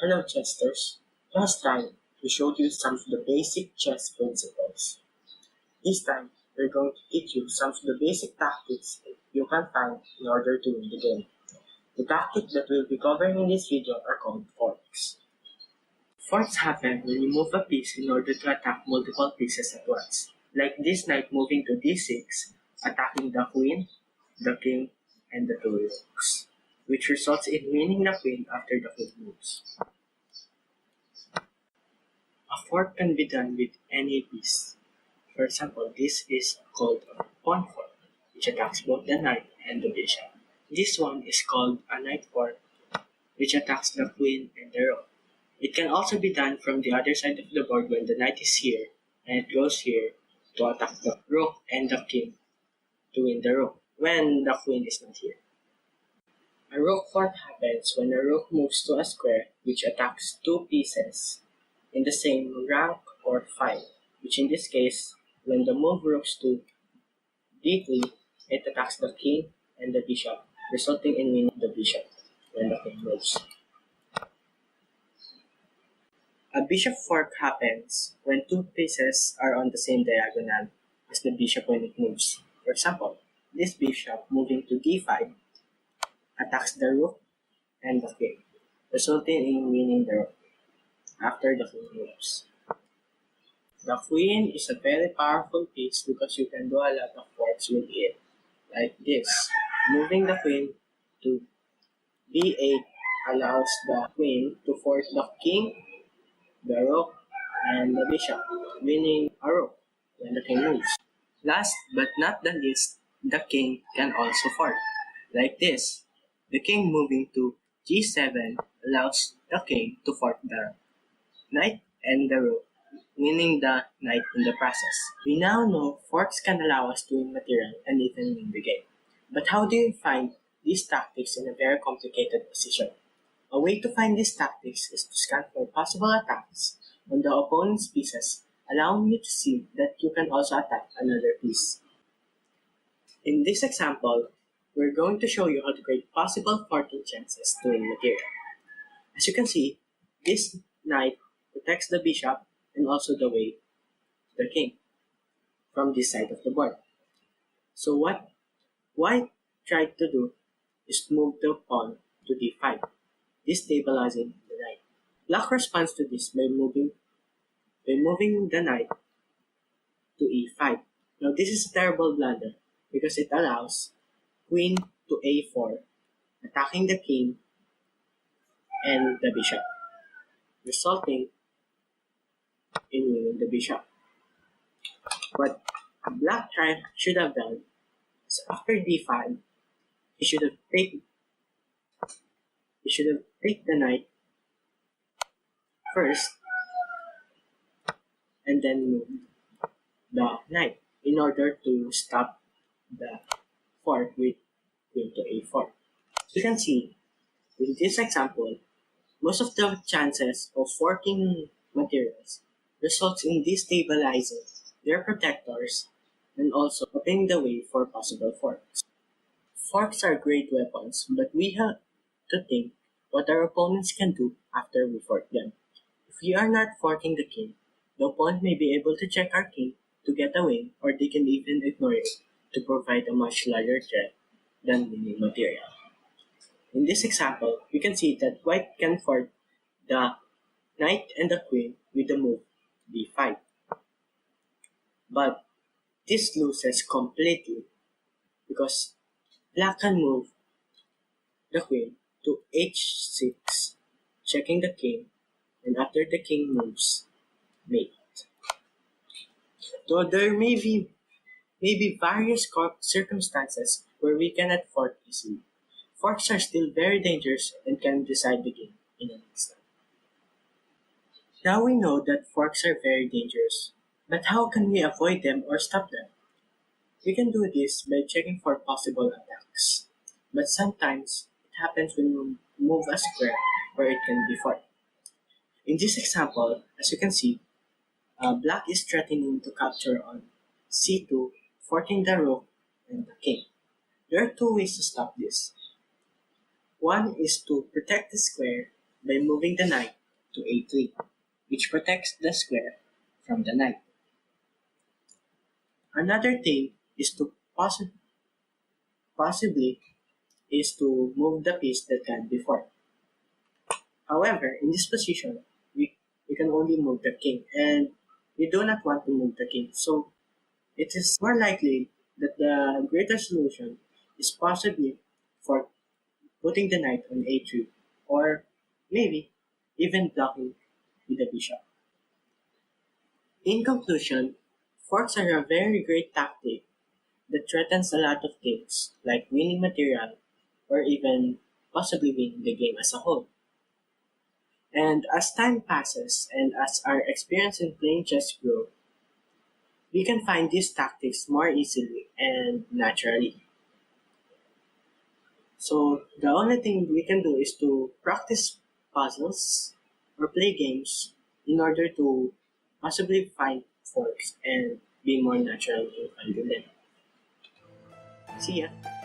Hello, Chesters. Last time, we showed you some of the basic chess principles. This time, we're going to teach you some of the basic tactics you can find in order to win the game. The tactics that we'll be covering in this video are called forks. Forks happen when you move a piece in order to attack multiple pieces at once, like this knight moving to d6, attacking the queen, the king, and the two rooks, which results in winning the queen after the queen moves. A fork can be done with any piece. For example, this is called a pawn fork, which attacks both the knight and the bishop. This one is called a knight fork, which attacks the queen and the rook. It can also be done from the other side of the board when the knight is here and it goes here to attack the rook and the king to win the rook when the queen is not here. A rook fork happens when a rook moves to a square which attacks two pieces in the same rank or file, which in this case, when the move rooks to d3, it attacks the king and the bishop, resulting in winning the bishop when the king moves. A bishop fork happens when two pieces are on the same diagonal as the bishop when it moves. For example, this bishop moving to d5 attacks the rook and the king, resulting in winning the rook after the king moves. The queen is a very powerful piece because you can do a lot of forks with it, like this. Moving the queen to b8 allows the queen to fork the king, the rook, and the bishop, winning a rook when the king moves. Last but not the least, the king can also fork, like this. The king moving to g7 allows the king to fork the knight and the rook, winning the knight in the process. We now know forks can allow us to win material and even win the game. But how do you find these tactics in a very complicated position? A way to find these tactics is to scan for possible attacks on the opponent's pieces, allowing you to see that you can also attack another piece. In this example, we're going to show you how to create possible forking chances to win material. As you can see, this knight protects the bishop and also the way to the king from this side of the board. So what white tried to do is to move the pawn to d5, destabilizing the knight. Black responds to this by moving the knight to e5. Now this is a terrible blunder because it allows queen to a4, attacking the king and the bishop, resulting in winning the bishop. What black should have done is after d5, he should have taken the knight first and then moved the knight in order to stop the fork with queen to a4. You can see in this example, most of the chances of forking materials results in destabilizing their protectors and also opening the way for possible forks. Forks are great weapons, but we have to think what our opponents can do after we fork them. If we are not forking the king, the opponent may be able to check our king to get away, or they can even ignore it to provide a much larger threat than winning material. In this example, we can see that white can fork the knight and the queen with the move d5. But this loses completely because black can move the queen to h6, checking the king, and after the king moves, mate. Though there may be various circumstances where we cannot fork easily, forks are still very dangerous and can decide the game in an instant. Now we know that forks are very dangerous, but how can we avoid them or stop them? We can do this by checking for possible attacks, but sometimes it happens when we move a square where it can be forked. In this example, as you can see, black is threatening to capture on c2, forking the rook and the king. There are two ways to stop this. One is to protect the square by moving the knight to a3, which protects the square from the knight. Another thing is to possibly is to move the piece that can before. However, in this position, we can only move the king, and we do not want to move the king. So it is more likely that the greater solution is possibly for putting the knight on a3, or maybe even blocking with the bishop. In conclusion, forks are a very great tactic that threatens a lot of things, like winning material or even possibly winning the game as a whole. And as time passes and as our experience in playing chess grow, we can find these tactics more easily and naturally. So the only thing we can do is to practice puzzles or play games in order to possibly find forks and be more natural in finding them. See ya!